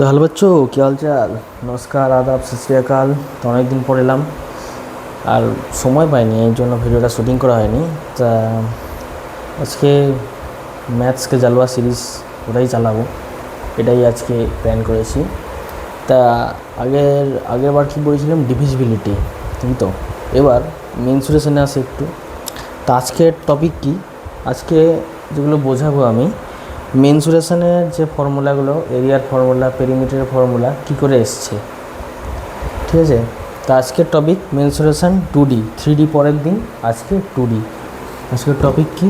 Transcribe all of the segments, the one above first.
तो हेलो बच्चों, क्या हाल चाल। नमस्कार, आदाब, सत श्री अकाल। तो অনেক দিন পর এলাম, আর সময় পাইনি, এই জন্য ভিডিওটা শুটিং করা হয়নি। তা আজকে ম্যাথসকে জালওয়া সিরিজ ওটাই চালাবো, এটাই আজকে প্ল্যান করেছি। তা আগেরবার কী বলেছিলাম, ডিভিজিবিলিটি, তো এবার মেনসুরেশনে আসে একটু। তা আজকের টপিক কি, আজকে যেগুলো বোঝাবো আমি মেনসুরেশনের যে ফর্মুলাগুলো, এরিয়ার ফর্মুলা, পেরিমিটারের ফর্মুলা কী করে এসছে, ঠিক আছে। তা আজকের টপিক মেনসুরেশন 2D, 3D পরের দিন, আজকে 2D। আজকের টপিক কি,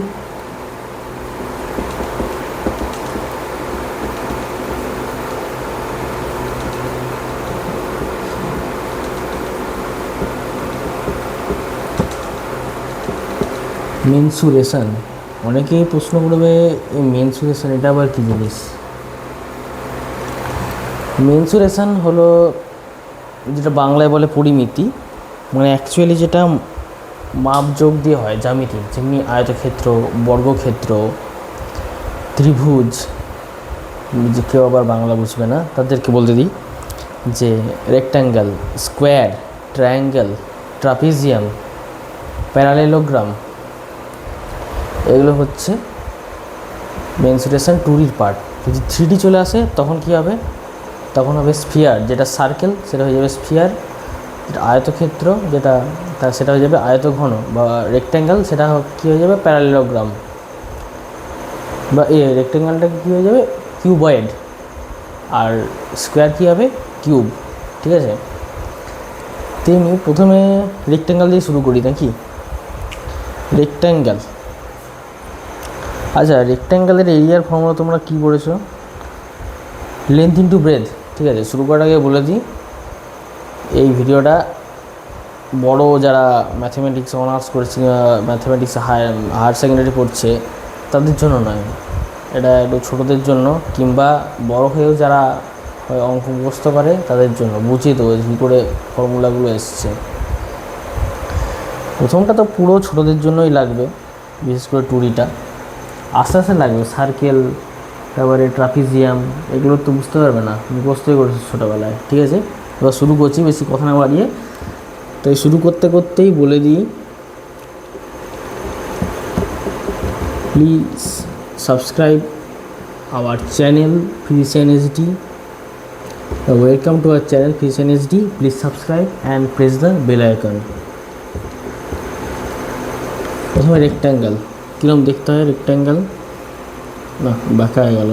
মেনসুরেশন। অনেকেই প্রশ্ন করবে এই মেনসুরেশন এটা আবার কী জিনিস। মেনসুরেশন হলো যেটা বাংলায় বলে পরিমিতি, মানে অ্যাকচুয়ালি যেটা মাপযোগ দিয়ে হয়, জ্যামিতি, যেমনি আয়তক্ষেত্র, বর্গক্ষেত্র, ত্রিভুজ। যে কেউ আবার বাংলা বুঝবে না তাদেরকে বলতে দিই যে rectangle, square, triangle, trapezium, parallelogram, এগুলো হচ্ছে মেনসুরেশন 2Dর পার্ট। যদি 3D চলে আসে তখন কী হবে, তখন হবে স্ফিয়ার, যেটা সার্কেল সেটা হয়ে যাবে স্ফিয়ার, যেটা আয়তক্ষেত্র যেটা সেটা হয়ে যাবে আয়তঘন, বা রেক্ট্যাঙ্গেল সেটা কী হয়ে যাবে প্যারালেলোগ্রাম, বা রেক্ট্যাঙ্গেলটা কী হয়ে যাবে কিউবয়েড, আর স্কোয়ার কী হবে কিউব, ঠিক আছে। তেমনি প্রথমে রেক্ট্যাঙ্গেল দিয়ে শুরু করি নাকি। রেক্ট্যাঙ্গেল, আচ্ছা, রেক্ট্যাঙ্গেলের এরিয়ার ফর্মুলা তোমরা কী করেছো, লেন্থ ইন্টু ব্রেথ, ঠিক আছে। শুরু করার আগে বলে দিই, এই ভিডিওটা বড় যারা ম্যাথমেটিক্স অনার্স করছে, ম্যাথমেটিক্স হায়ার সেকেন্ডারি পড়ছে তাদের জন্য নয়, এটা একটু ছোটোদের জন্য, কিংবা বড় হয়েও যারা অঙ্ক মুখস্থ করে তাদের জন্য, বুঝিয়ে দেবো কী করে ফর্মুলাগুলো এসছে। প্রথমটা তো পুরো ছোটোদের জন্যই লাগবে, বিশেষ করে 2Dটা। আস্তে আস্তে লাগবে সার্কেল, তারপরে ট্রাপিজিয়াম, এগুলো তো বুঝতে পারবে না, মুখস্থই করেছে ছোটোবেলায়, ঠিক আছে। এবার শুরু করছি, বেশি কথা না বাড়িয়ে। তো শুরু করতে করতেই বলে দিই, please subscribe our channel physician HD. Welcome to our channel physician HD, please subscribe and press the bell icon. প্রথমে রেক্ট্যাঙ্গেল কীরকম দেখতে হয়, রেক্ট্যাঙ্গেল না বাঁকা হয়ে গেল,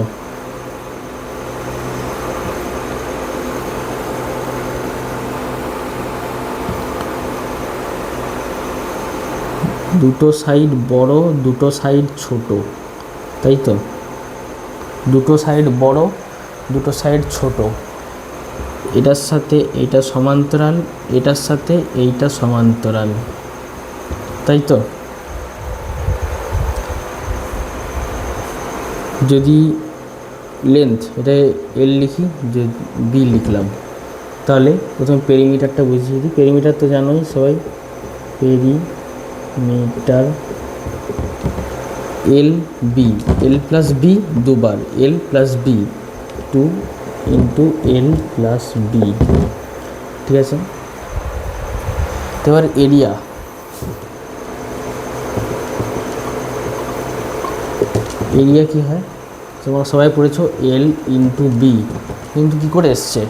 দুটো সাইড বড়, দুটো সাইড ছোট, তাই তো। দুটো সাইড বড়, দুটো সাইড ছোট, এটার সাথে এইটা সমান্তরাল, এটার সাথে এইটা সমান্তরাল, তাই তো। যদি লেন্থ এটা এল লিখি, যে বি লিখলাম, তাহলে প্রথমে পেরিমিটারটা বুঝিয়ে দিই। পেরিমিটার তো জানোই সবাই, পেরিমিটার এল বি, এল প্লাস বি দুবার, এল plus B 2 into L plus B, ঠিক আছে। এবার এরিয়া, এরিয়া কী হয় তোমরা সবাই পড়েছো, এল ইন্টু বি, কিন্তু কী করে এসছে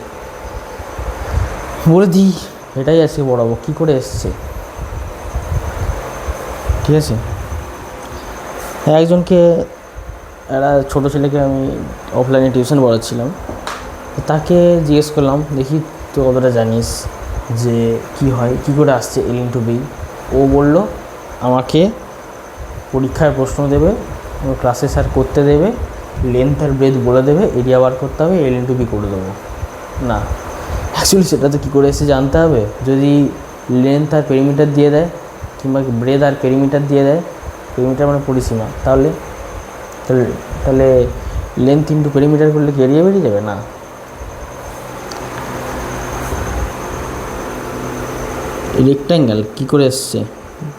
বলে দিই, এটাই আজকে বড়াবো কী করে এসছে, ঠিক আছে। একজনকে, একটা ছোটো ছেলেকে আমি অফলাইনে টিউশন পড়াচ্ছিলাম, তাকে জিজ্ঞেস করলাম, দেখি তো কতটা জানিস যে কি হয়, কী করে আসছে এল ইন্টু বি। ও বলল আমাকে পরীক্ষায় প্রশ্ন দেবে, ক্লাসে স্যার করতে দেবে, লেন্থ আর ব্রেথ বলে দেবে, এরিয়া বার করতে হবে, এল ইন্টু বি করে দেবো। না, অ্যাকচুয়ালি সেটা তো কী করে এসে জানতে হবে। যদি লেন্থ আর পেরিমিটার দিয়ে দেয়, কিংবা ব্রেথ আর পেরিমিটার দিয়ে দেয়, পেরিমিটার মানে পরিসীমা, তাহলে তাহলে লেন্থ ইন্টু পেরিমিটার করলে কি এরিয়া বেরিয়ে যাবে না। রেক্ট্যাঙ্গেল কী করে এসছে,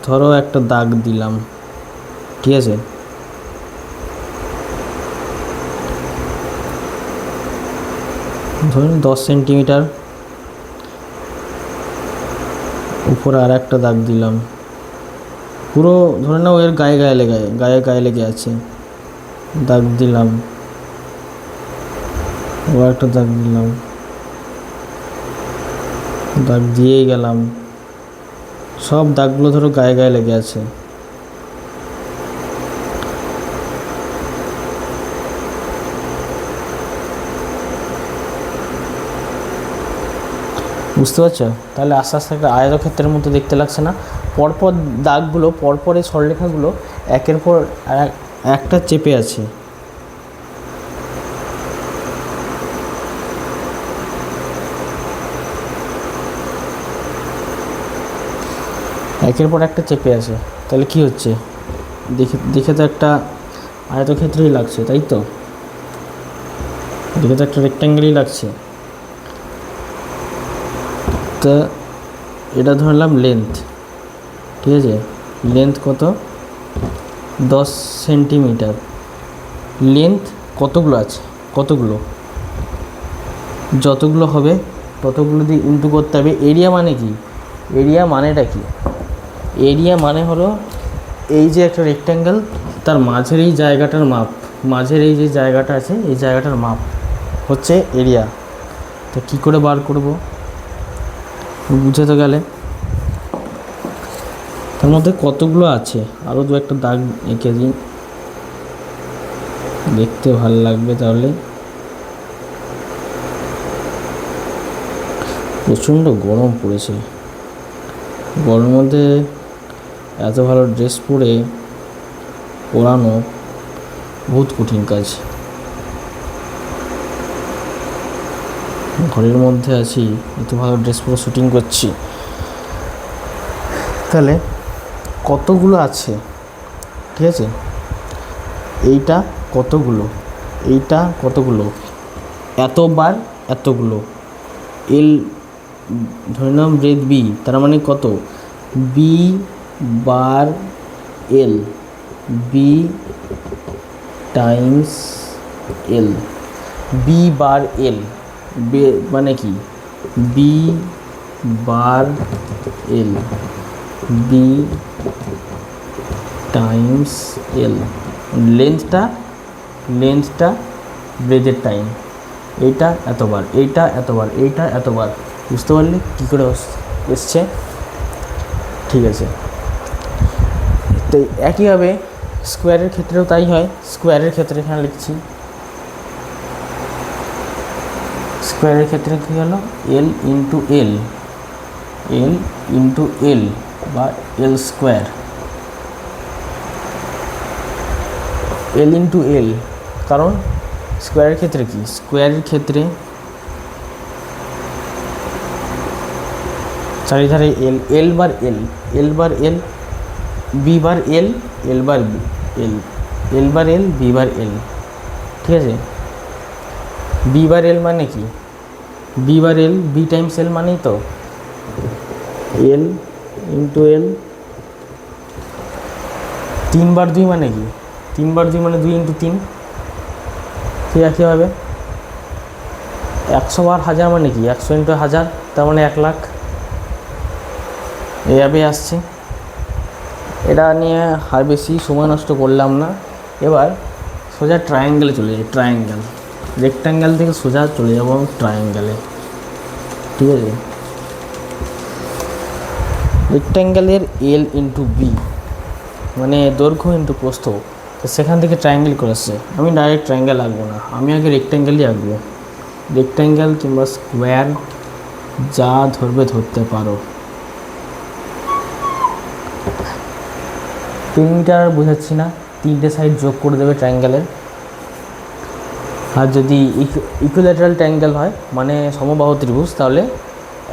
ধরো একটা দাগ দিলাম, ঠিক আছে। ধরুন 10 সেন্টিমিটার উপরে আর একটা দাগ দিলাম, পুরো ধরে নাও এর গায়ে গায়ে লেগে আছে, দাগ দিলাম, আবার একটা দাগ দিলাম, দাগ দিয়েই গেলাম, সব দাগগুলো ধরো গায়ে লেগে আছে। বুঝতে পারছো? তাহলে আস্তে আস্তে একটা আয়তক্ষেত্রের মতো দেখতে লাগছে না? পরপর দাগগুলো, পরপর এই সরলরেখাগুলো একের পর একটা চেপে আছে। একের পর একটা চেপে আছে, তাহলে কি হচ্ছে? দেখে তো একটা আয়তক্ষেত্রই লাগছে, তাই তো? দেখে তো একটা রেক্ট্যাঙ্গেলই লাগছে। তা এটা ধরলাম লেন্থ, ঠিক আছে? লেন্থ কত? 10 সেন্টিমিটার। লেন্থ কতগুলো আছে? কতগুলো? যতগুলো হবে ততগুলো দিয়ে ইনটু করতে হবে। এরিয়া মানে কি? এরিয়া মানেটা কি? এরিয়া মানে হলো এই যে একটা রেক্ট্যাঙ্গেল, তার মাঝের এই জায়গাটার মাপ, মাঝের এই যে জায়গাটা আছে এই জায়গাটার মাপ হচ্ছে এরিয়া। তো কী করে বার করব? বুঝে তো গেলে। তার মধ্যে কতগুলো আছে আরও দু একটা দাগ এঁকে দিই, দেখতে ভালো লাগবে। তাহলে প্রচণ্ড গরম পড়েছে, গরমের মধ্যে এত ভালো ড্রেস পরে পরানো বহুত কঠিন কাজ। ঘরের মধ্যে আছি, এত ভালো ড্রেস পরে শ্যুটিং করছি, তাহলে কতগুলো আছে? ঠিক আছে, এইটা কতগুলো, এইটা কতগুলো, এতবার এতগুলো। এল ধরে নাম ব্রেথ বি, তার মানে কত? বি বার এল, বি টাইমস এল, বি বার এল মানে কি? বি বার এল, বি টাইমস এল। লেন্থটা ব্রেথের টাইম, এইটা এতবার, এইটা এতবার, এইটা এতবার। বুঝতে পারলে কী করে এসছে? ঠিক আছে, তো একইভাবে স্কোয়ারের ক্ষেত্রেও তাই হয়। স্কোয়ারের ক্ষেত্রে এখানে লিখছি, স্কোয়ারের ক্ষেত্রে কী হলো? L into L, L into L বা এল স্কোয়ার, এল ইন্টু এল। কারণ স্কোয়ারের ক্ষেত্রে কি? স্কোয়ারের ক্ষেত্রে চারিধারে এল, এল বার এল, এল বার এল, বি বার এল, এল বার এল, এল বার এল, বি বার এল। ঠিক আছে, বি বার এল মানে কি? বি বার এল, বি টাইমস এল মানেই তো এল ইন্টু এল। 3/2 মানে কি? 3/2 মানে 2 ইন্টু 3। ঠিক একইভাবে 100 বার 1000 মানে কি? 100 ইন্টু 1000, তার মানে 1 লাখ। এভাবে আসছে। এটা নিয়ে আর বেশি সময় নষ্ট করলাম না। এবার সোজা ট্রায়াঙ্গেলে চলে যাই। ট্রায়াঙ্গেল, রেক্ট্যাঙ্গেল থেকে সোজা চলে যাব ট্রায়াঙ্গেলে। ঠিক আছে, রেক্ট্যাঙ্গেলের এল ইন্টু বি মানে দৈর্ঘ্য ইন্টু প্রস্থ, তো সেখান থেকে ট্রায়াঙ্গেল করে আসছে। আমি ডাইরেক্ট ট্রায়াঙ্গেল আঁকবো না, আমি আগে রেক্ট্যাঙ্গেলই আঁকবো। রেক্ট্যাঙ্গেল কিংবা স্কোয়ার যা ধরবে ধরতে পারো। পেরিমিটার বোঝাচ্ছি না, 3টে সাইড যোগ করে দেবে ট্রায়াঙ্গেলের। আর যদি ইকুইল্যাটারাল ট্রায়াঙ্গেল হয় মানে সমবাহু ত্রিভুজ, তাহলে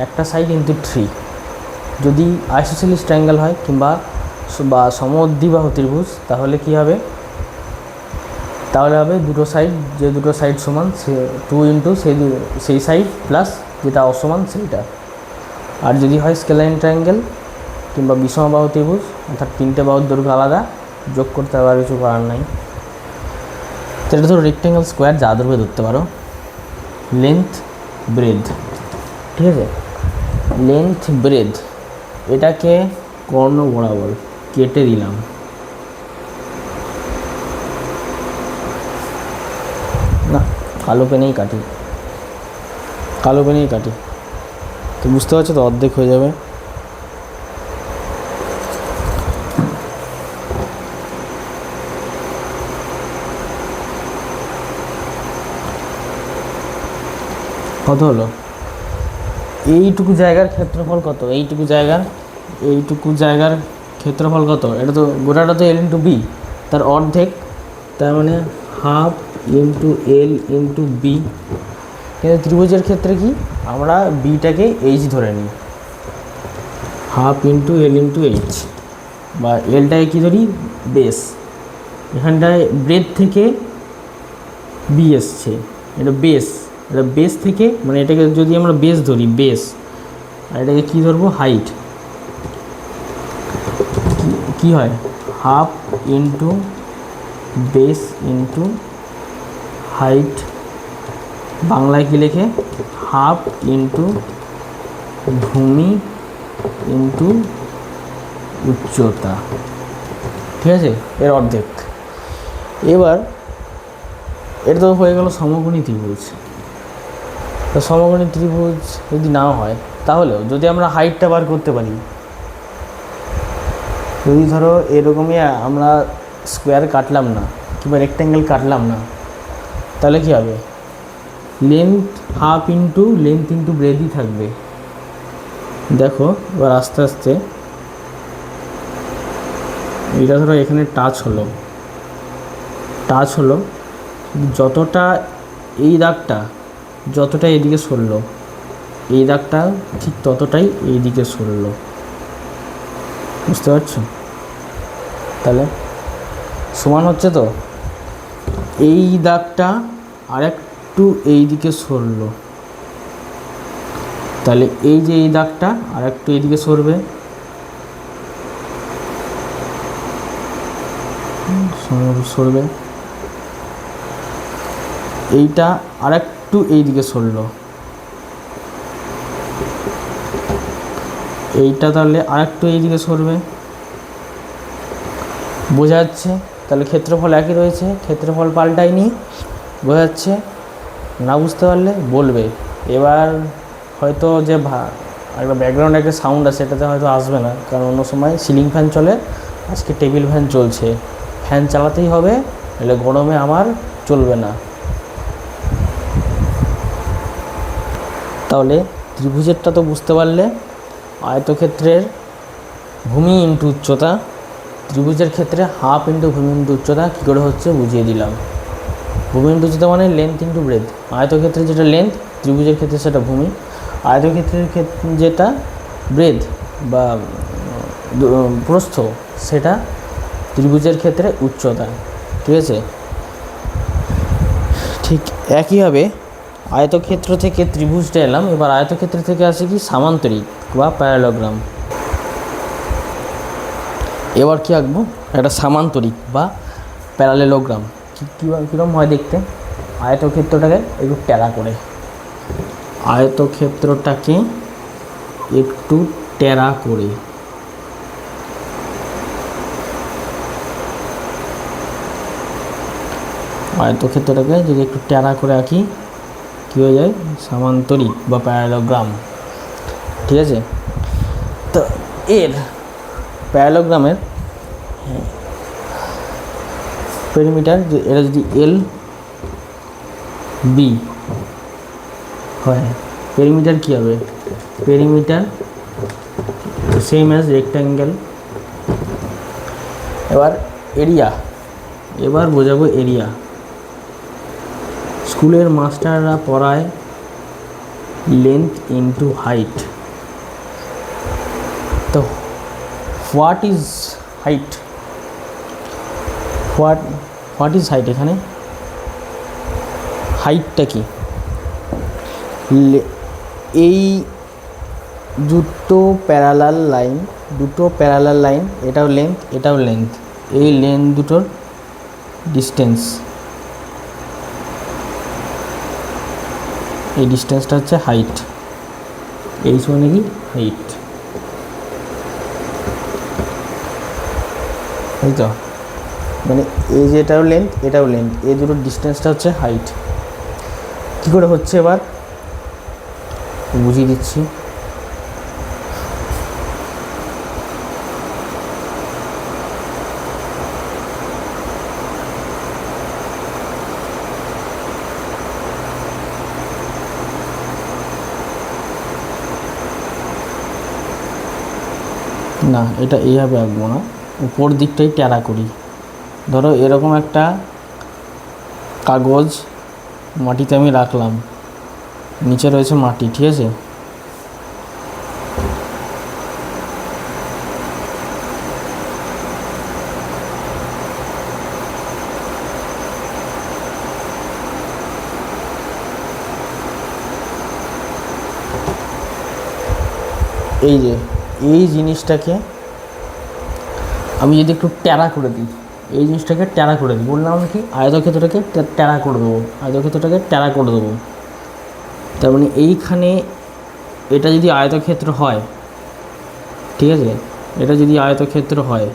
একটা সাইড ইন্টু 3। যদি আইসোসেলিস ট্রায়াঙ্গেল হয় কিংবা সমদ্বিবাহু ত্রিভুজ, তাহলে কি হবে? তাহলে হবে দুটো সাইড, যে দুটো সাইড সমান সে 2 ইন্টু সেই সাইড প্লাস যেটা অসমান সেইটা। আর যদি হয় স্কেলাইন ট্রায়াঙ্গেল কিংবা বিষমবাহু ত্রিভুজ, অর্থাৎ 3টে বাহুর দৈর্ঘ্য আলাদা, যোগ করতে হবে, আর কিছু করার নাই। তো এটা ধরো রেক্ট্যাঙ্গেল স্কোয়ার যা ধরবে ধরতে পারো। লেন্থ ব্রেড, ঠিক আছে, লেন্থ ব্রেড, এটাকে কর্ণ বরাবর কেটে দিলাম। না, কালো পেনেই কাটি, কালো পেনেই কাটি, তো বুঝতে পারছো তো, অর্ধেক হয়ে যাবে। কত হলো? এইটুকু জায়গার ক্ষেত্রফল কত? এইটুকু জায়গার ক্ষেত্রফল কত? এটা তো গোটাটা তো এল ইন্টু বি, তার অর্ধেক, তার মানে half into L into B. কিন্তু ত্রিভুজের ক্ষেত্রে কি, আমরা বিটাকে এইচ ধরে নিই, half into L into H, বা এলটাকে কী ধরি, বেস। এখানটায় ব্রেড থেকে বি এসছে, এটা বেস, এটা বেস থেকে, মানে এটাকে যদি আমরা বেস ধরি, বেস, আর এটাকে কী ধরবো, হাইট। কী হয়, half into base into height, বাংলায় কী লেখে, হাফ ইন্টু ভূমি ইন্টু উচ্চতা, ঠিক আছে, এর অর্ধেক। এবার এটা তো হয়ে গেল সমকোণী ত্রিভুজ। তো সমকোণী ত্রিভুজ যদি না হয়, তাহলেও যদি আমরা হাইটটা বার করতে পারি, যদি ধরো এরকমই আমরা স্কোয়ার কাটলাম না কিংবা রেক্ট্যাঙ্গেল কাটলাম না, তাহলে কী হবে, length half into length into ব্রেডই থাকবে। দেখো এবার আস্তে আস্তে এটা ধরো এখানে টাচ হলো, যতটা এই দাগটা যতটা এদিকে সরলো, এই দাগটা ঠিক ততটাই এইদিকে সরলো, বুঝতে পারছো? তাহলে সমান হচ্ছে তো, এই দাগটা আরেকটু এইদিকে সরলো, তাহলে এই যে এই দাগটা আরেকটু এইদিকে সরবে, এইটা আরেকটু এইদিকে সরলো, এইটা তাহলে আরেকটু এইদিকে সরবে, বোঝা যাচ্ছে? তাহলে ক্ষেত্রফল একই রয়েছে, ক্ষেত্রফল পাল্টায়নি, বোঝা যাচ্ছে? না বুঝতে পারলে বলবে। এবার হয়তো যে একটা ব্যাকগ্রাউন্ডে একটা সাউন্ড আছে, এটাতে হয়তো আসবে না, কারণ অন্য সময় সিলিং ফ্যান চলে, আজকে টেবিল ফ্যান চলছে, ফ্যান চালাতেই হবে, নাহলে গরমে আমার চলবে না। তাহলে ত্রিভুজেরটা তো বুঝতে পারলে, আয়তক্ষেত্রের ভূমি ইন্টু উচ্চতা, ত্রিভুজের ক্ষেত্রে হাফ ইন্টু ভূমি ইন্টু উচ্চতা কী করে হচ্ছে বুঝিয়ে দিলাম। ভূমি ইন্টু উচ্চতা মানে লেন্থ ইন্টু ব্রেড, আয়তক্ষেত্রে যেটা লেন্থ, ত্রিভুজের ক্ষেত্রে সেটা ভূমি, আয়তক্ষেত্রের ক্ষেত্রে যেটা ব্রেড বা প্রস্থ, সেটা ত্রিভুজের ক্ষেত্রে উচ্চতা, ঠিক আছে? ঠিক একইভাবে আয়তক্ষেত্র থেকে ত্রিভুজটা এলাম, এবার আয়তক্ষেত্র থেকে আসে কি, সামান্তরিক বা প্যারালোগ্রাম। এবার কি আঁকবো, একটা সামান্তরিক বা প্যারালেলোগ্রাম। কীরকম হয় দেখতে, আয়তক্ষেত্রটাকে একটু ট্যারা করে, আয়তক্ষেত্রটাকে একটু ট্যারা করে, আয়তক্ষেত্রটাকে যদি একটু ট্যারা করে আঁকি, কী হয়ে যায়, সামান্তরিক বা প্যারালোগ্রাম, ঠিক আছে? তো এর প্যারালোগ্রামের পেরিমিটার, এটা যদি এল বি হয়, পেরিমিটার কী হবে, পেরিমিটার সেম অ্যাজ রেক্ট্যাঙ্গেল। এবার এরিয়া, এবার বোঝাবো এরিয়া। স্কুলের মাস্টাররা পড়ায় লেন্থ ইন্টু হাইট, তো what is height, what is height, এখানে হাইটটা কি, এই দুটো প্যারালাল লাইন, এটাও লেন্থ, এই লেন্থ দুটোর ডিস্টেন্স, এই ডিস্টেন্সটা হচ্ছে হাইট, এইচ মানে কি হাইট, তাই তো, মানে এই যে এটাও লেন্থ এটাও লেন্থ, এই দুটোর ডিস্টেন্সটা হচ্ছে হাইট। কী করে হচ্ছে এবার বুঝিয়ে দিচ্ছি। না, এটা এইভাবে আঁকবো না, উপর দিকটাই ট্যারা করি। ধরো এরকম একটা কাগজ মাটিতে আমি রাখলাম, নিচে রয়েছে মাটি, ঠিক আছে, এই যে এই জিনিসটাকে আমি যদি একটু ট্যারা করে দিই, এই জিনিসটাকে ট্যারা করে দিই, বললাম কি আয়তক্ষেত্রটাকে ট্যারা করে দেবো, আয়তক্ষেত্রটাকে ট্যারা করে দেবো। তার মানে এইখানে এটা যদি আয়তক্ষেত্র হয়, ঠিক আছে, এটা যদি আয়তক্ষেত্র হয়,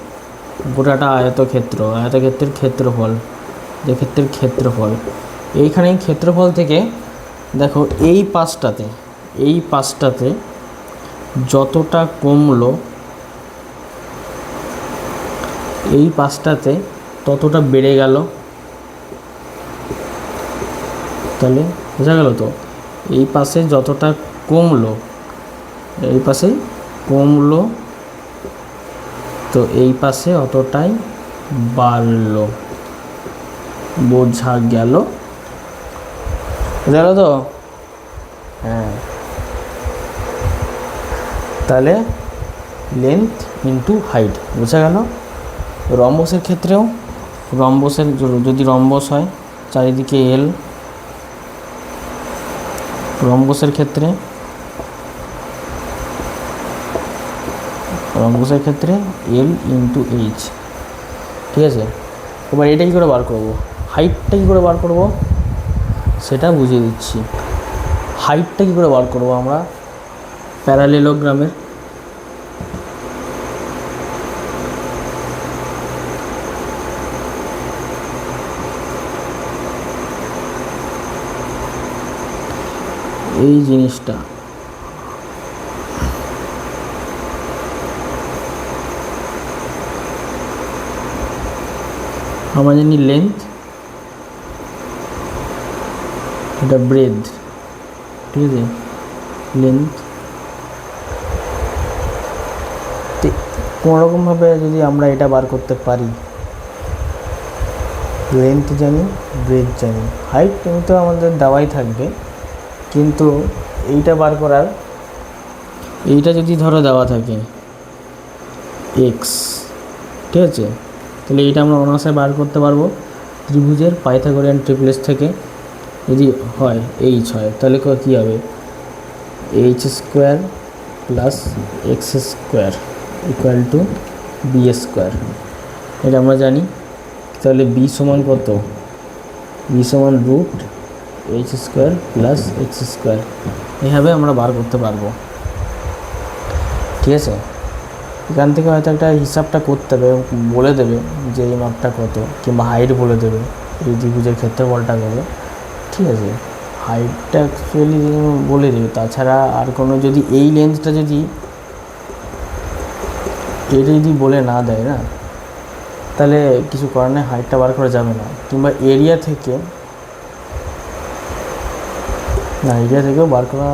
গোটাটা আয়তক্ষেত্র, আয়তক্ষেত্রের ক্ষেত্রফল, যে ক্ষেত্রের ক্ষেত্রফল, এইখানে ক্ষেত্রফল থেকে দেখো এই পাশটাতে যতটা কমলো, এই পাশটাতে ততটা বেড়ে গেল, তাহলে বোঝা গেল তো, এই পাশে যতটা কমলো, এই পাশে কমলো, তো এই পাশে অতটাই বাড়লো, বোঝা গেল, বোঝা গেল তো, হ্যাঁ। তাহলে লেন্থ ইন্টু হাইট, বোঝা গেল। রম্বসের ক্ষেত্রেও, রম্বসের যদি রম্বস হয় চারিদিকে এল, রম্বসের ক্ষেত্রে এল ইন্টু এইচ, ঠিক আছে। এবার এটা কী করে বার করবো, হাইটটা কী করে বার করবো সেটা বুঝিয়ে দিচ্ছি। হাইটটা কী করে বার করবো আমরা, প্যারালেলোগ্রামের এই জিনিসটা, আমরা জানি লেন্থ, এটা ব্রেথ, ঠিক আছে, লেন্থ কোনোরকমভাবে যদি আমরা এটা বার করতে পারি, লেন্থ জানি ব্রেথ জানি, হাইট তো আমাদের দেওয়াই থাকবে, কিন্তু এইটা বার করার, এইটা যদি ধরো দেওয়া থাকে এক্স, ঠিক আছে, তাহলে এইটা আমরা অনায়াসে বার করতে পারবো ত্রিভুজের পাইথাগোরিয়ান ট্রিপলেস থেকে। যদি হয় এইচ হয়, তাহলে কী হবে, H square plus X square equal to B square, এটা আমরা জানি। তাহলে বি সমান কত, বি সমান root H square plus X square, এভাবে আমরা বার করতে পারবো, ঠিক আছে। এখান থেকে হয়তো একটা হিসাবটা করতে হবে, বলে দেবে যে এই মাপটা কত, কিংবা হাইট বলে দেবে, এই ত্রিভুজের ক্ষেত্রফলটা কত, ঠিক আছে, হাইটটা অ্যাকচুয়ালি বলে দেবে। তাছাড়া আর কোনো যদি এই লেন্থটা যদি এটা যদি বলে না দেয় না, তাহলে কিছু করার নেই, হাইটটা বার করা যাবে না। কিংবা এরিয়া থেকে, না এরিয়া থেকেও বার করা,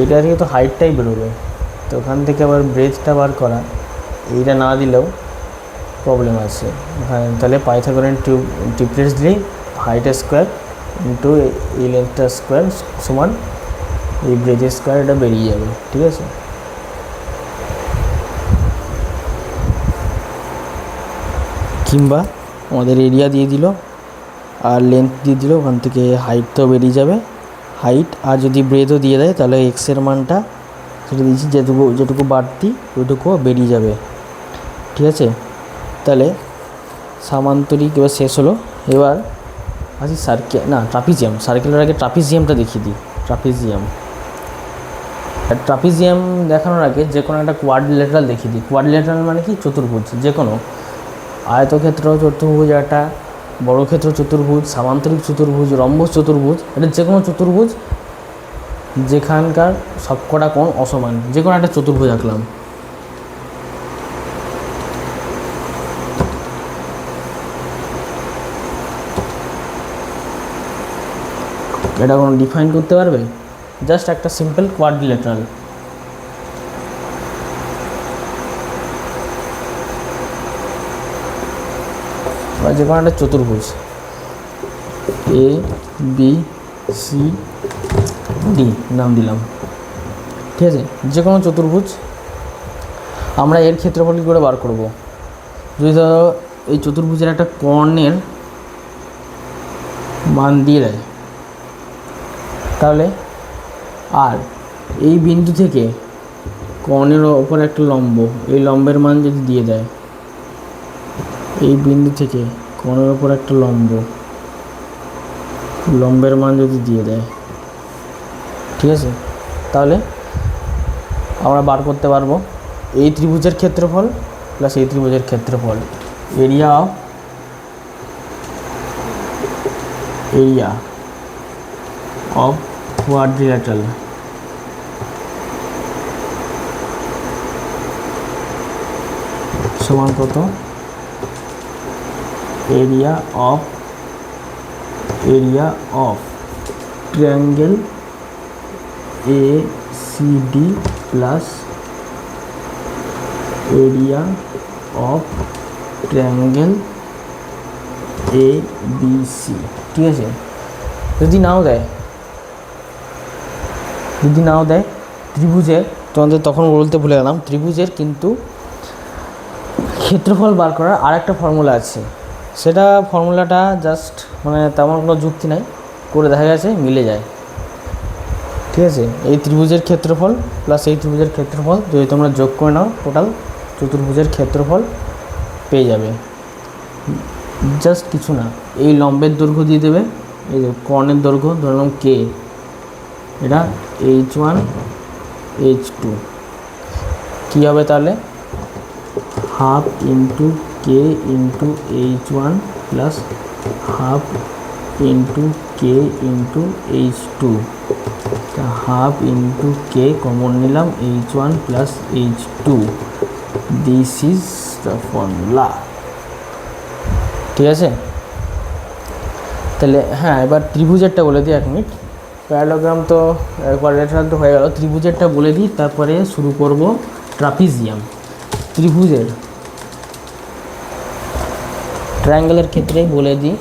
এরিয়া থেকে তো হাইটটাই বেরোবে, তো ওখান থেকে আবার ব্রেথটা বার করা, এইটা না দিলেও প্রবলেম আছে। তাহলে পাইথাগোরিয়ান ট্রিপলেস দিলেই হাইট স্কোয়ার ইন্টু এই লেন্থটা স্কোয়ার সমান এই ব্রেথ স্কোয়ার, এটা বেরিয়ে যাবে, ঠিক আছে। কিংবা আমাদের এরিয়া দিয়ে দিল আর লেন্থ দিয়ে দিল, ওখান থেকে হাইট তো বেরিয়ে যাবে, হাইট, আর যদি ব্রেথও দিয়ে দেয় তাহলে এক্সের মানটা সেটা দিয়েছি, যেটুকু বাড়তি ওইটুকুও বেরিয়ে যাবে, ঠিক আছে। তাহলে সামান্তরিক এবার শেষ হলো। এবার আচ্ছা সার্কেল না, ট্রাপিজিয়াম, সার্কেলের আগে ট্রাপিজিয়ামটা দেখিয়ে দিই। ট্রাপিজিয়াম, ট্রাপিজিয়াম দেখানোর আগে যে কোনো একটা কোয়াড্রিল্যাটারাল দেখিয়ে দিই। কোয়াড্রিল্যাটারাল মানে কি? চতুর্ভুজ, যে কোনো আয়তক্ষেত্র চতুর্ভুজ, একটা বর্গক্ষেত্র চতুর্ভুজ, সামান্তরিক চতুর্ভুজ, রম্বস চতুর্ভুজ, এটা যে কোনো চতুর্ভুজ যেখানকার সবকটা কোণ অসমান, যে কোনো একটা চতুর্ভুজ আঁকলাম। এটা কোনো ডিফাইন করতে পারবে? জাস্ট একটা সিম্পল কোয়াড্রিল্যাটারাল। বা যে কোনো একটা চতুর্ভুজ এ বি সি ডি নাম দিলাম, ঠিক আছে? যে কোনো চতুর্ভুজ আমরা এর ক্ষেত্রফল কী করে বার করব? যদি ধরো এই চতুর্ভুজের একটা কর্ণের মান দিয়ে দেয়, তাহলে আর এই বিন্দু থেকে কর্ণের ওপর একটা লম্ব, এই লম্বের মান যদি দিয়ে দেয়, এই বিন্দু থেকে কর্ণের ওপর একটা লম্বের মান যদি দিয়ে দেয়, ঠিক আছে, তাহলে আমরা বার করতে পারবো এই ত্রিভুজের ক্ষেত্রফল প্লাস এই ত্রিভুজের ক্ষেত্রফল, এরিয়া অফ কোয়াড্রিল্যাটারাল সমান কত? Area of triangle ACD plus area of triangle ABC, ঠিক আছে? যদি নাও দেয় ত্রিভুজের, তোমাদের তখন বলতে ভুলে গেলাম, ত্রিভুজের কিন্তু ক্ষেত্রফল বার করার আর একটা ফর্মুলা আছে। সেটা ফর্মুলাটা জাস্ট মানে তেমন কোনো যুক্তি নাই, করে দেখা গেছে মিলে যায়, ঠিক আছে? এই ত্রিভুজের ক্ষেত্রফল প্লাস এই ত্রিভুজের ক্ষেত্রফল যদি তোমরা যোগ করে নাও, টোটাল চতুর্ভুজের ক্ষেত্রফল পেয়ে যাবে। জাস্ট কিছু না, এই লম্বের দৈর্ঘ্য দিয়ে দেবে, এই যে কর্ণের দৈর্ঘ্য ধরলাম K, এটা H1 H2, কী হবে তাহলে? Half into K into H1 plus half into K into H2, half into K common নিলাম, H1 plus H2, this is the formula, ঠিক আছে? তাহলে হ্যাঁ, এবার ত্রিভুজেরটা বলে দিই, 1 মিনিট। প্যারালোগ্রাম তো কোয়াড্রিল্যাটারাল তো হয়ে গেল, ত্রিভুজেরটা বলে দিই, তারপরে শুরু করব ট্রাপিজিয়াম। ত্রিভুজের ট্রায়াঙ্গেলের ক্ষেত্রে বলে দিই,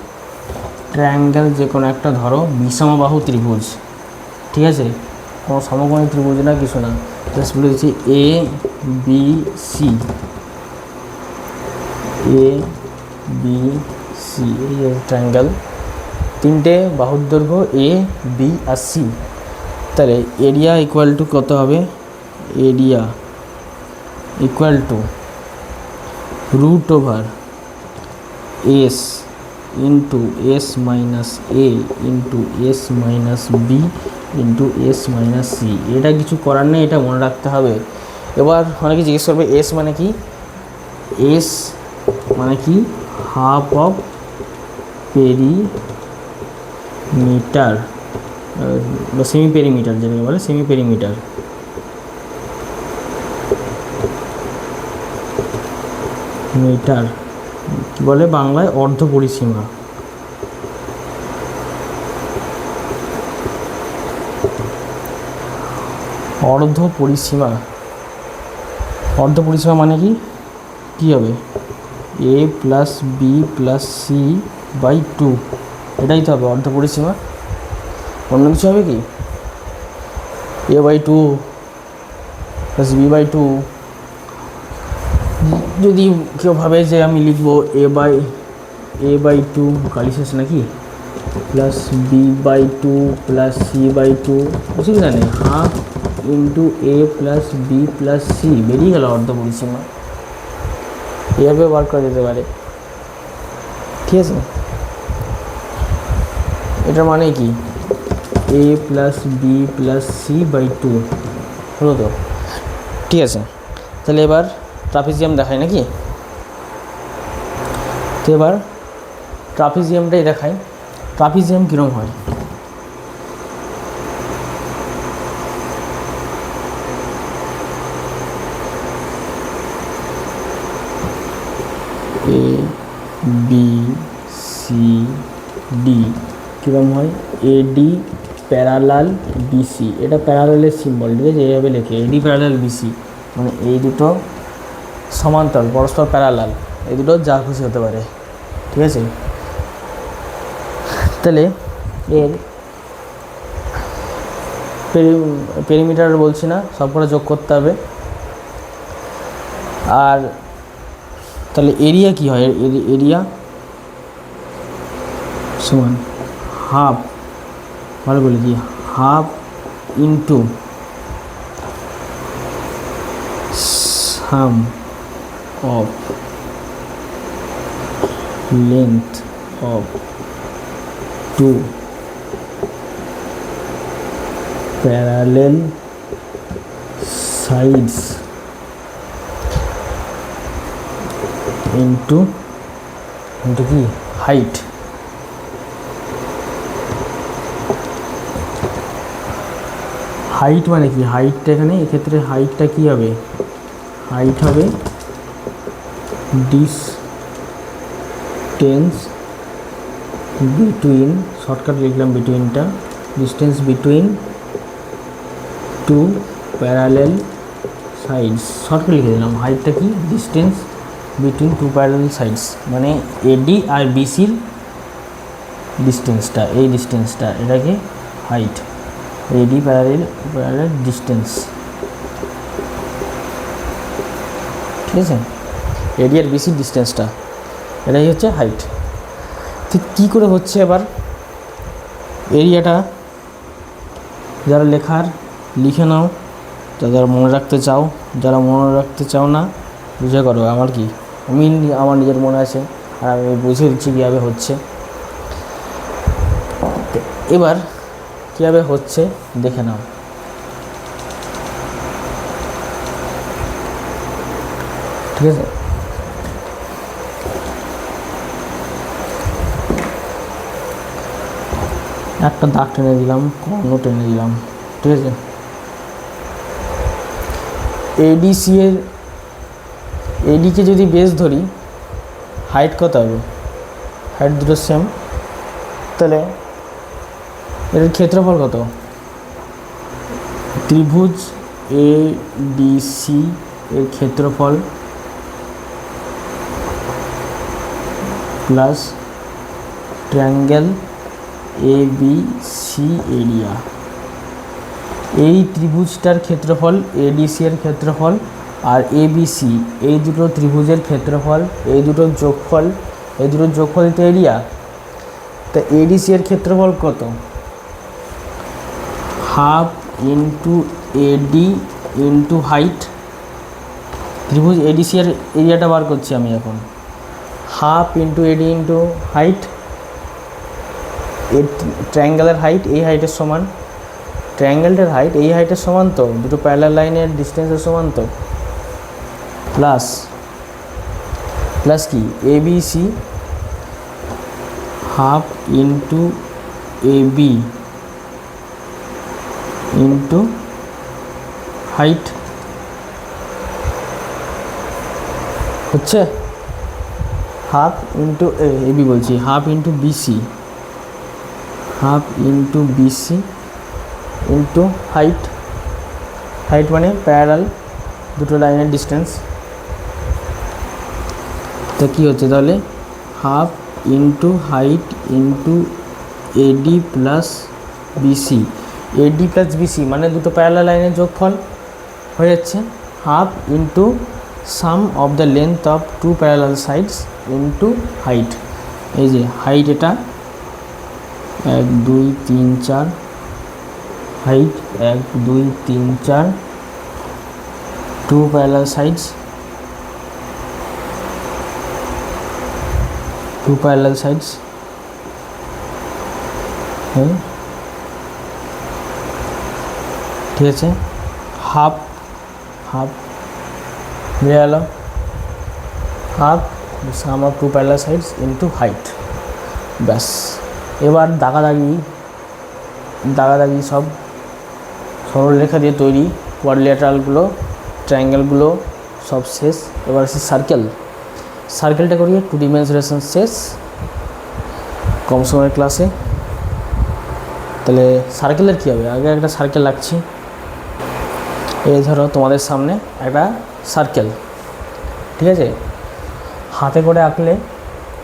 ট্রায়াঙ্গেল যে কোনো একটা ধরো বিষমবাহু ত্রিভুজ, ঠিক আছে? কোনো সমকোণী ত্রিভুজ না, কিছু না, জাস্ট বলে দিচ্ছি ABC, এই যে ট্রায়াঙ্গেল, তিনটে বাহুর দৈর্ঘ্য A B আর C, তাহলে এরিয়া ইকুয়াল টু কত হবে? Area equal to root over S into S minus A into S minus B into S minus C। এটা কিছু করার নেই, এটা মনে রাখতে হবে। এবার অনেকে জিজ্ঞেস করবে S মানে কি? S মানে কি? হাফ অফ পেরিমিটার বা সেমি পেরিমিটার, যেটাকে বলে সেমি পেরিমিটার। মিটার কি বলে বাংলায়? অর্ধ পরিসীমা। অর্ধ পরিসীমা মানে কি হবে? A plus B plus C by 2, এটাই তো হবে অর্ধ পরিসীমা। অন্য কিছু হবে কি? A by 2 plus B by 2। যদি কেউ ভাবে যে আমি লিখবো A বাই 2 কালি শেষ নাকি, plus B by 2 plus C by 2, অসুবিধা নেই, half into A plus B plus C, বেরিয়ে গেল অর্ধ পরিসীমা। এভাবে বার করা যেতে পারে, ঠিক আছে? এটার মানে কি a plus B plus C by 2 হলো তো। ঠিক আছে, তাহলে এবার ট্রাপিজিয়াম দেখাই নাকি? তো এবার ট্রাপিজিয়ামটাই দেখাই। ট্রাপিজিয়াম কীরকম হয়? এ বি সি ডি কীরকম হয়? এডি প্যারালাল বিসি, এটা প্যারালালের সিম্বল, ঠিক আছে? এইভাবে লেখে এডি প্যারালাল বিসি, মানে এই দুটো সমান্তরাল, পরস্পর প্যারালাল, এই দুটো যা খুশি হতে পারে। ঠিক আছে, তাহলে এর পেরিমিটার বলছি না, সব করে যোগ করতে হবে। আর তাহলে এরিয়া কি হয়? এরিয়া সমান হাফ, ভালো বলে কি, half into sum of length of two parallel sides into কি হাইট। হাইট মানে কি? হাইটটা এখানে এক্ষেত্রে হাইটটা কি হবে? হাইট হবে ডিসটেন্স বিটুইন, শর্টকাট লিখলাম বিটুইনটা, distance between two parallel sides, shortcut লিখে দিলাম। হাইটটা কি? Distance between two parallel sides, মানে এডি আর বিসির ডিস্টেন্সটা, এই ডিস্টেন্সটা, এটাকে হাইট, এডি প্যারালেল ডিস্টেন্স। ঠিক আছে, এডি আর বিসির ডিস্টেন্সটা, এটাই হচ্ছে হাইট। ঠিক কী করে হচ্ছে এবার এরিয়াটা? যারা লেখার লিখে নাও, যারা মনে রাখতে চাও, যারা মনে রাখতে চাও না বুঝে করো। আমার কি, আমি আমার নিজের মনে আছে আর আমি বুঝে দিচ্ছি কীভাবে হচ্ছে। এবার কীভাবে হচ্ছে দেখে নাও। ঠিক আছে, একটা দাগ টেনে দিলাম, কর্ণ টেনে দিলাম। ঠিক আছে, এডিসি এর, এডিকে যদি বেস ধরি, হাইট কত হবে? হাইট দুটো সেম, তাহলে এর ক্ষেত্রফল কত? ত্রিভুজ এ ডি সি এর ক্ষেত্রফল plus triangle A B C area. এই ত্রিভুজটার ক্ষেত্রফল, এডিসি এর ক্ষেত্রফল আর এবিসি, এই দুটো ত্রিভুজের ক্ষেত্রফল, এই দুটোর যোগফল, এই দুটোর যোগফল তো এরিয়া। তা এডিসি এর ক্ষেত্রফল কত? Half into AD into height. ত্রিভুজ এডিসি এর এরিয়াটা বার করছি আমি এখন। Half into AD into height, ট্রায়াঙ্গেলের হাইট এই হাইটের সমান, ট্রায়াঙ্গেলটার হাইট এই হাইটের সমান, তো দুটো প্যারালাল লাইনের ডিস্টেন্সের সমান তো, প্লাস কি ABC half into AB into height হচ্ছে হাফ ইন্টু এবি বলছি, half into BC, half into BC into height. Height মানে প্যারালাল দুটো লাইনের ডিস্টেন্স। তো কী হচ্ছে তাহলে? Half into height into AD plus BC, AD plus BC মানে দুটো প্যারালাল লাইনের যোগফল হয়ে যাচ্ছে half into sum of the length of two parallel sides into height. এই যে হাইট, এটা 1 2 3 4, height 1 2 3 4, two parallel sides, two parallel sides হ্যাঁ, ঠিক আছে, হাফ হাফ বেরিয়ে গেল, half sum of two parallel sides into height. ব্যাস, এবার দাগাদাগি সব সরলরেখা দিয়ে তৈরি কোয়াড্রিল্যাটারালগুলো, ট্রায়াঙ্গেলগুলো সব শেষ। এবার আছে সার্কেলটা করিয়ে 2 ডিমেনশনাল শেষ কম সময়ের ক্লাসে। তাহলে সার্কেলের কী হবে, আগে একটা সার্কেল রাখছি। এই ধরো তোমাদের সামনে একটা সার্কেল, ঠিক আছে, হাতে করে আঁকলে,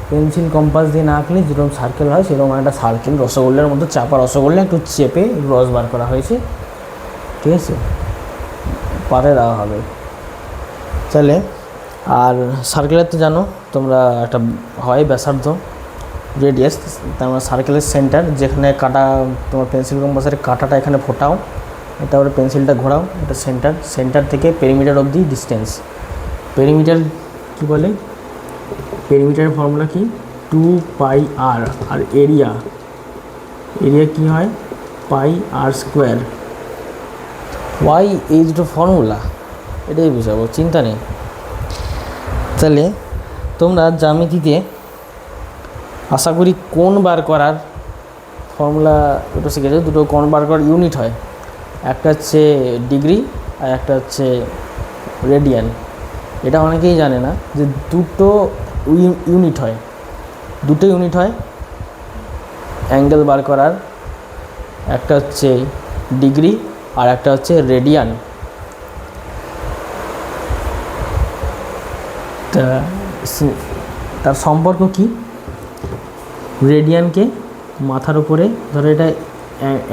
পেন্সিল কম্পাস দিয়ে না আঁকলে যেরকম সার্কেল হয় সেরকম একটা সার্কেল, রসগোল্লার মতো চাপা রসগোল্লা একটু চেপে রস বার করা হয়েছে, ঠিক আছে, পাতে দেওয়া হবে। তাহলে আর সার্কেলের তো জানো তোমরা, একটা হয় ব্যাসার্ধ, রেডিয়াস, তার মানে সার্কেলের সেন্টার, যেখানে কাটা তোমার পেন্সিল কম্পাসের কাটাটা এখানে ফোটাও, তারপরে পেন্সিলটা ঘোরাও, এটা সেন্টার থেকে পেরিমিটার অবধি ডিস্টেন্স। পেরিমিটার কী বলে, পেরিমিটারের ফর্মুলা কি, 2 πr। আর এরিয়া কী হয়, πr²। ওয়াই এই দুটো ফর্মুলা, এটাই বুঝাবো, চিন্তা নেই। তাহলে তোমরা জ্যামিতিতে আশা করি কোণ বার করার ফর্মুলা দুটো শিখেছো। দুটো কোণ বার করার ইউনিট হয়, একটা হচ্ছে ডিগ্রি আর একটা হচ্ছে রেডিয়ান। এটা অনেকেই জানে না যে দুটো ইউনিট হয়, অ্যাঙ্গেল বার করার, একটা হচ্ছে ডিগ্রি আর একটা হচ্ছে রেডিয়ান। তার সম্পর্ক কি, রেডিয়ানকে মাথার উপরে ধরো, এটা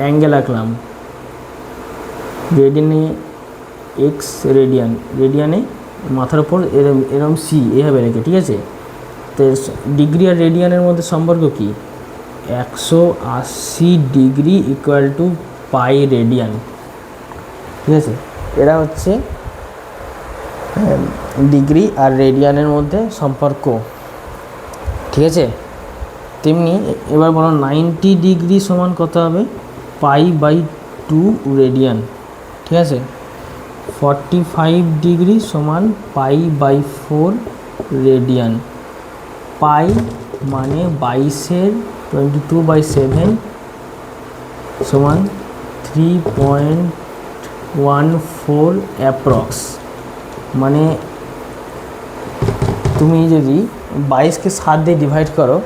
অ্যাঙ্গেল আঁকলাম, রেডিয়ানে এক্স, রেডিয়ানে মাথার উপর এরম সি এভাবে রেখে, ঠিক আছে। তো ডিগ্রি আর রেডিয়ানের মধ্যে সম্পর্ক কি, 180 degree equal to pi radian, ঠিক আছে। এরা হচ্ছে ডিগ্রি আর রেডিয়ানের মধ্যে সম্পর্ক, ঠিক আছে। তেমনি এবার বলো 90 ডিগ্রি সমান কত হবে, π/2 রেডিয়ান, ঠিক আছে। 45 ডিগ্রি সমান π/4 রেডিয়ান। পাই মানে 22-এর 22/7 সমান 3.14 অ্যাপ্রক্স। মানে তুমি যদি 22কে 7 দিয়ে ডিভাইড করো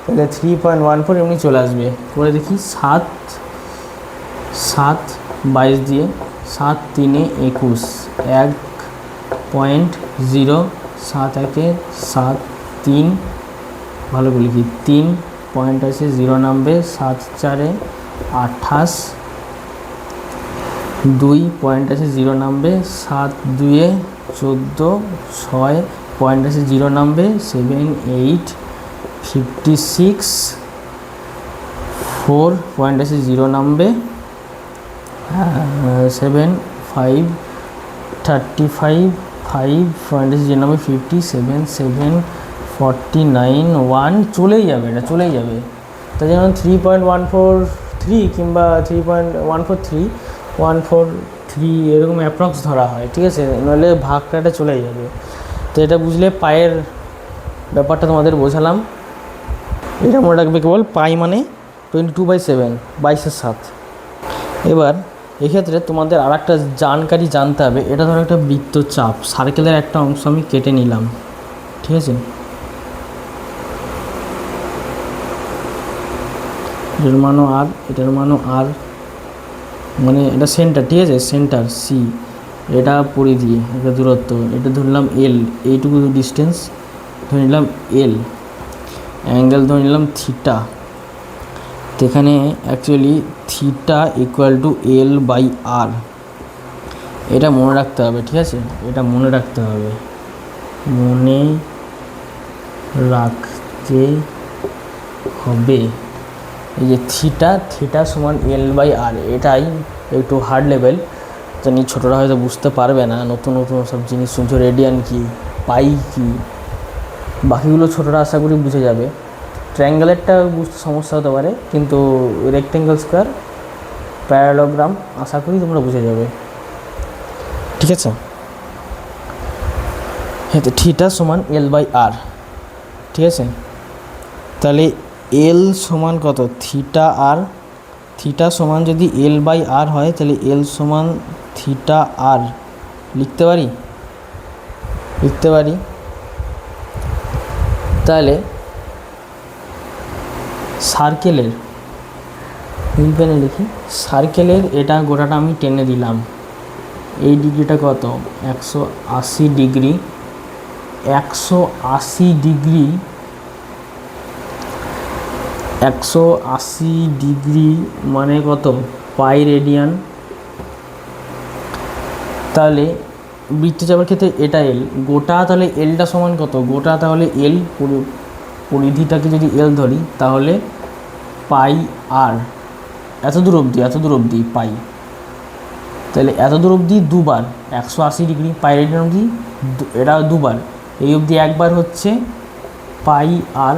তাহলে 3.14 এমনি চলে আসবে। করে দেখি, 7 22 দিয়ে, 7 3 21, 1.0, 7 1 7 3, ভালো করে লিখি, 3 পয়েন্ট আছে 0 নামবে, 7 4 28, 2 পয়েন্ট আছে 0 নামবে, 7 2 14, 6 পয়েন্ট আছে 0 নামবে, 7 8 56, 4 পয়েন্ট আছে 0 নামবে, 7 5 35, 5 পয়েন্ট আছে 0 নামবে, 57 7 49, 1 চলেই যাবে, এটা চলেই যাবে। তাই জন্য 3.143 কিংবা 3.143 143 এরকম অ্যাপ্রক্স ধরা হয়, ঠিক আছে, নাহলে ভাগটা চলেই যাবে। তো এটা বুঝলে পায়ের ব্যাপারটা তোমাদের বোঝালাম। এটা মনে রাখবে কেবল পাই মানে 22/7, 22/7। এবার এক্ষেত্রে তোমাদের আর একটা জানকারি জানতে হবে। এটা ধরো একটা বৃত্তচাপ, সার্কেলের একটা অংশ আমি কেটে নিলাম, ঠিক আছে, এটার মানও আর, এটার মানও আর, মানে এটা সেন্টার, ঠিক আছে, সেন্টার সি, এটা পরিধি, এটা দূরত্ব, এটা ধরলাম এল, এইটুকু ডিস্টেন্স ধরে নিলাম এল, অ্যাঙ্গেল ধরে নিলাম থিটা। তো এখানে actually theta equal to L/R, এটা মনে রাখতে হবে, ঠিক আছে, এটা মনে রাখতে হবে, মনে রাখতে হবে। এই যে থিটা সমান L/R, এটাই একটু হার্ড লেভেল, জানি ছোটরা হয়তো বুঝতে পারবে না, নতুন নতুন সব জিনিস শুনছো, রেডিয়ান কি, পাই কি, বাকিগুলো ছোটরা আশা করি বুঝে যাবে। ট্রায়াঙ্গেলেরটা বুঝতে সমস্যা হতে পারে, কিন্তু রেক্টেঙ্গেল, স্কোয়ার, প্যারালোগ্রাম আশা করি তোমরা বুঝে যাবে। ঠিক আছে, হ্যাঁ, তো থিটা সমান L/R। ঠিক আছে, তাহলে L সমান কত? থিটা আর। থিটা সমান যদি L/R হয় তাহলে L সমান থিটা আর লিখতে পারি। তাহলে সার্কেলের, পেনে লিখি, সার্কেলের এটা গোটাটা আমি টেনে দিলাম। এই ডিগ্রিটা কত? 180 ডিগ্রি। 180 ডিগ্রি, 180 ডিগ্রি মানে কত? পাই রেডিয়ান। তাহলে বৃত্তচাপের ক্ষেত্রে এটা এল গোটা, তাহলে এলটা সমান কত? গোটা তাহলে এল, পরিধিটাকে যদি এল ধরি তাহলে পাই আর। এত দূর অবধি পাই, তাহলে এত দূর অবধি দুবার 180 ডিগ্রি পাই রেডিয়ান অবধি, এটা দুবার। এই অবধি একবার হচ্ছে পাই আর,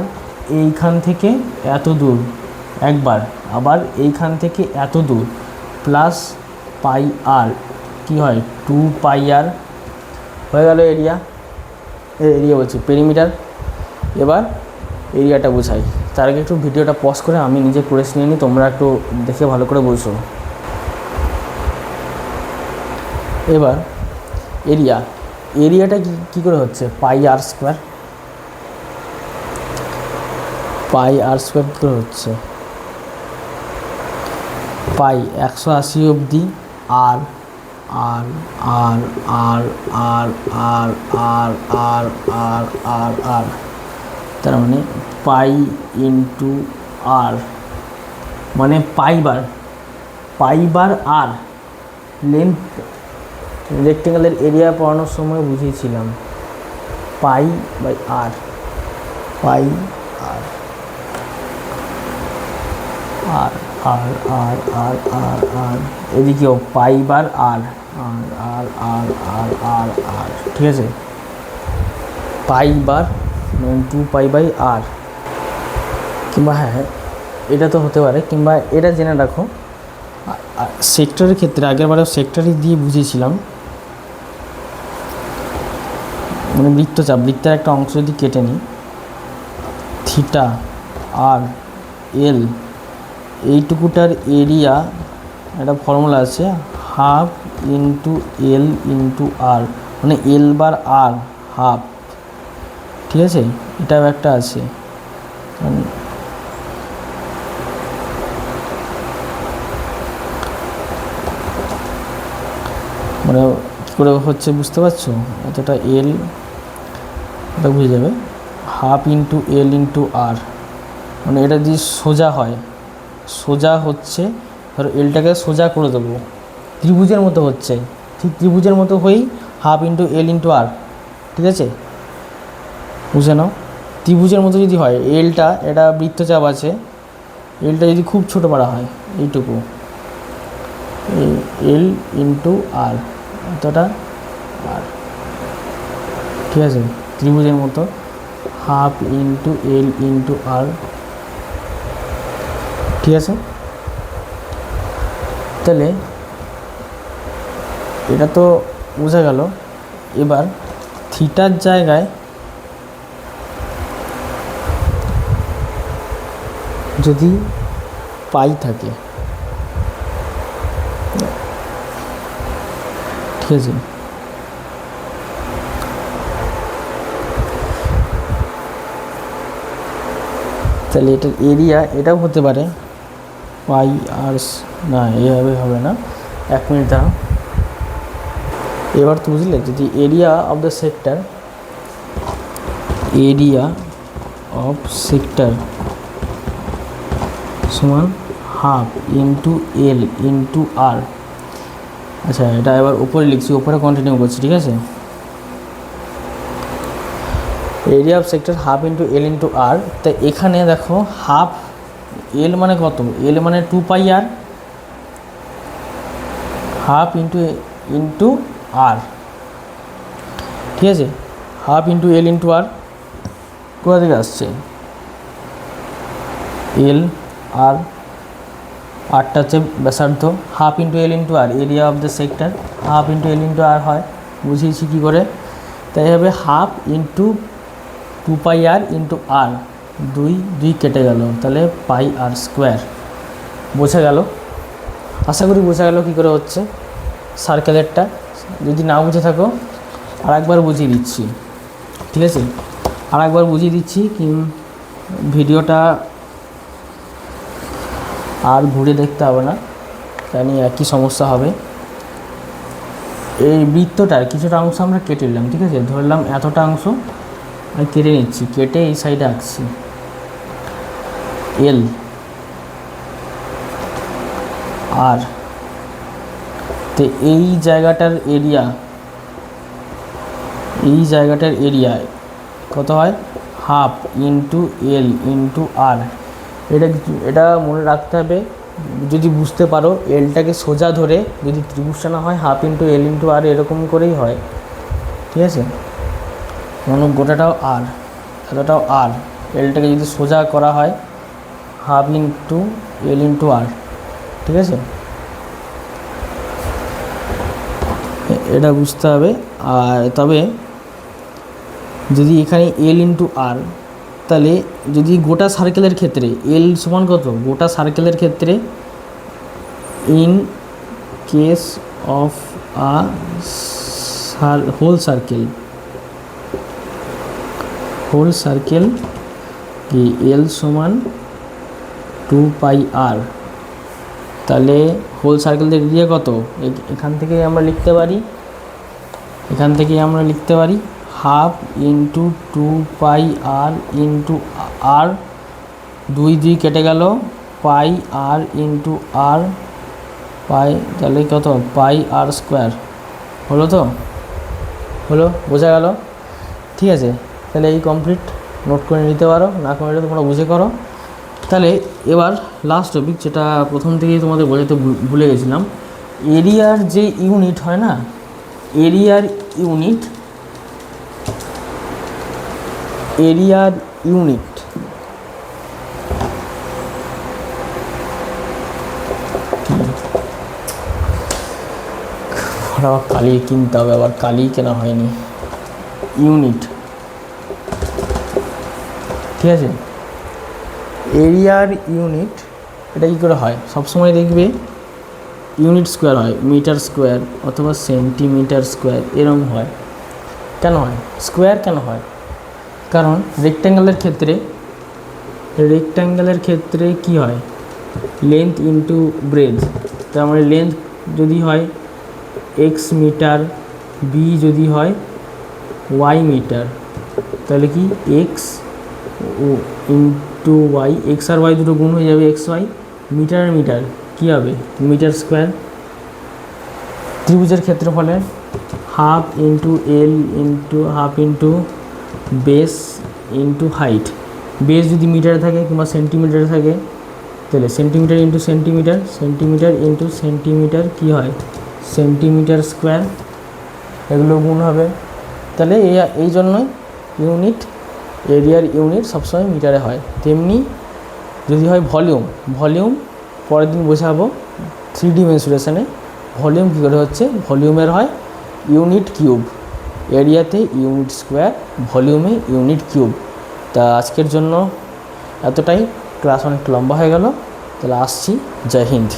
এইখান থেকে এত দূর একবার, আবার এইখান থেকে এত দূর প্লাস পাই আর, কী হয়? 2 পাই আর হয়ে গেল এরিয়া। বলছি পেরিমিটার। এবার এরিয়াটা বোঝাই, তার আগে একটু ভিডিওটা পজ করে আমি নিজে করে নিয়ে নিই, তোমরা একটু দেখে ভালো করে বুঝো। এবার এরিয়াটা কী করে হচ্ছে? পাই আর স্কোয়ার। কী করে হচ্ছে? পাই 180 অবধি আর আর আর আর আর আর আর আর আর আর আর, তার মানে পাই ইন্টু আর, মানে পাই বার আর। লেন্থ রেক্টেঙ্গেলের এরিয়া পড়ানোর সময় বুঝিয়েছিলাম, পাই বাই আর, পাই আর আর আর আর আর আর আর, এদিকেও পাই বার আর আর আর আর আর আর আর। ঠিক আছে, পাই বার 2 পাই বাই আর, কিংবা হ্যাঁ এটা তো হতে পারে, কিংবা এটা জেনে রাখো সেক্টরের ক্ষেত্রে আগেরবারে সেক্টরই দিয়ে বুঝিয়েছিলাম, মানে বৃত্তের একটা অংশ যদি কেটে নিই, থিটা আর এল, এইটুকুটার এরিয়া একটা ফর্মুলা আছে, হাফ ইন্টু এল ইন্টু আর, মানে এল বার আর হাফ। ঠিক আছে, এটাও একটা আছে। মানে কী করে হচ্ছে বুঝতে পারছো? এতটা এল, এটা বুঝে যাবে, হাফ ইন্টু এল ইন্টু আর, মানে এটা যদি সোজা হয়, সোজা হচ্ছে, ধরো এলটাকে সোজা করে দেবো, ত্রিভুজের মতো হচ্ছে, ঠিক ত্রিভুজের মতো হয়েই half into L into R. ঠিক আছে, বুঝে নাও, ত্রিভুজের মতো যদি হয় এলটা, এটা বৃত্তচাপ আছে, এলটা যদি খুব ছোটো পারা হয় এইটুকু, এল ইন্টু আর, এতটা আর। ঠিক আছে, ত্রিভুজের মতো half into L into R. ঠিক আছে, তাহলে এটা তো বোঝা গেল। এবার থিটার জায়গায় যদি পাই থাকে, ঠিক আছে, তাহলে এটার এরিয়া এটাও হতে পারে পাই আর, না এভাবে হবে না, 1 মিনিট দাঁড়াও। এবার তো বুঝলে, যদি এরিয়া অফ দ্য সেক্টর, সমান হাফ ইন্টু এল ইন্টু আর। আচ্ছা, এটা এবার উপরে লিখছি, উপরে কন্টিনিউ করছি। ঠিক আছে, area of sector half into L into R. তাই এখানে দেখো হাফ এল মানে কত? এল মানে 2 পাই আর, হাফ ইন্টু আর। ঠিক আছে, half into L into R কোথা থেকে আসছে? এল আর আরটা হচ্ছে ব্যাসার্ধ, half into L into R, area of the sector half into L into R হয়, বুঝিয়েছি কী করে। তাই হবে half into 2 pi R into R, দুই কেটে গেল, তাহলে পাই আর স্কোয়ার। বোঝা গেল? আশা করি বোঝা গেল কী করে হচ্ছে সার্কেলেরটা। যদি না বুঝে থাকো আর একবার বুঝিয়ে দিচ্ছি, ঠিক আছে? আর একবার বুঝিয়ে দিচ্ছি, ভিডিওটা আর ঘুরে দেখতে হবে না, জানি একই সমস্যা হবে। এই বৃত্তটার কিছুটা অংশ আমরা কেটে নিলাম, ঠিক আছে? ধরলাম এতটা অংশ আমি কেটে নিচ্ছি, কেটে এই সাইডে আঁকছি এল আর। তো এই জায়গাটার এরিয়া কত হয়? হাফ ইন্টু এল ইন্টু আর। এটা মনে রাখতে হবে, যদি বুঝতে পারো এলটাকে সোজা ধরে যদি ত্রিভুজটা না হয় হাফ ইন্টু এল ইন্টু আর এরকম করেই হয়, ঠিক আছে? মনে গোটাটাও আর, এতটাও আর, এলটাকে যদি সোজা করা হয় half into L into R, ঠিক আছে? এটা বুঝতে হবে। আর তবে যদি এখানে এল ইন্টু আর, তাহলে যদি গোটা সার্কেলের ক্ষেত্রে এল সমান কত, গোটা সার্কেলের ক্ষেত্রে in case of a whole circle কি এল সমান 2 পাই আর, তাহলে হোল সার্কেলের এরিয়া কত? এখান থেকে আমরা লিখতে পারি half into 2 pi R into R, দুই কেটে গেল, পাই আর ইন্টু আর, পাই, তাহলে কত? পাই আর স্কোয়ার। হলো বোঝা গেল? ঠিক আছে, তাহলে এই কমপ্লিট, নোট করে নিতে পারো, না করে নিলে তোমরা বুঝে করো। তাহলে এবার লাস্ট টপিক, যেটা প্রথম থেকেই তোমাদের বোঝাতে ভুলে গেছিলাম, এরিয়ার যে ইউনিট হয় না, এরিয়ার ইউনিট আবার কালি কিনতে হবে, আবার কালি কেনা হয়নি। ইউনিট, ঠিক আছে? এরিয়ার ইউনিট এটা কী করে হয়? সবসময় দেখবে ইউনিট স্কোয়ার হয়, মিটার স্কোয়ার অথবা সেন্টিমিটার স্কোয়ার, এরকম হয়। কেন হয় স্কোয়ার? কেন হয়? কারণ রেক্ট্যাঙ্গেলের ক্ষেত্রে কি হয়? Length into breadth. তার মানে লেন্থ যদি হয় এক্স মিটার, বি যদি হয় ওয়াই মিটার, তাহলে কি এক্স ইন্টু ওয়াই, এক্স আর ওয়াই দুটো গুণ হয়ে যাবে এক্স ওয়াই, মিটার আর মিটার কী হবে? Meter square. ত্রিভুজের ক্ষেত্রফলে half into L into half into base into height. Base যদি মিটারে থাকে কিংবা সেন্টিমিটারে থাকে, তাহলে সেন্টিমিটার ইন্টু সেন্টিমিটার কী হয়? সেন্টিমিটার স্কোয়ার, এগুলো গুণ হবে। তাহলে এই জন্যই এরিয়ার ইউনিট সবসময় মিটারে হয়। তেমনি যদি হয় ভলিউম পরের দিন বোঝাবো 3D মেনসুরেশনে ভলিউম কী করে হচ্ছে। ভলিউমের হয় ইউনিট কিউব, এরিয়াতে ইউনিট স্কোয়ার, ভলিউমে ইউনিট কিউব। তা আজকের জন্য এতটাই, ক্লাস অনেক লম্বা হয়ে গেল, তাহলে আসছি। জয় হিন্দ।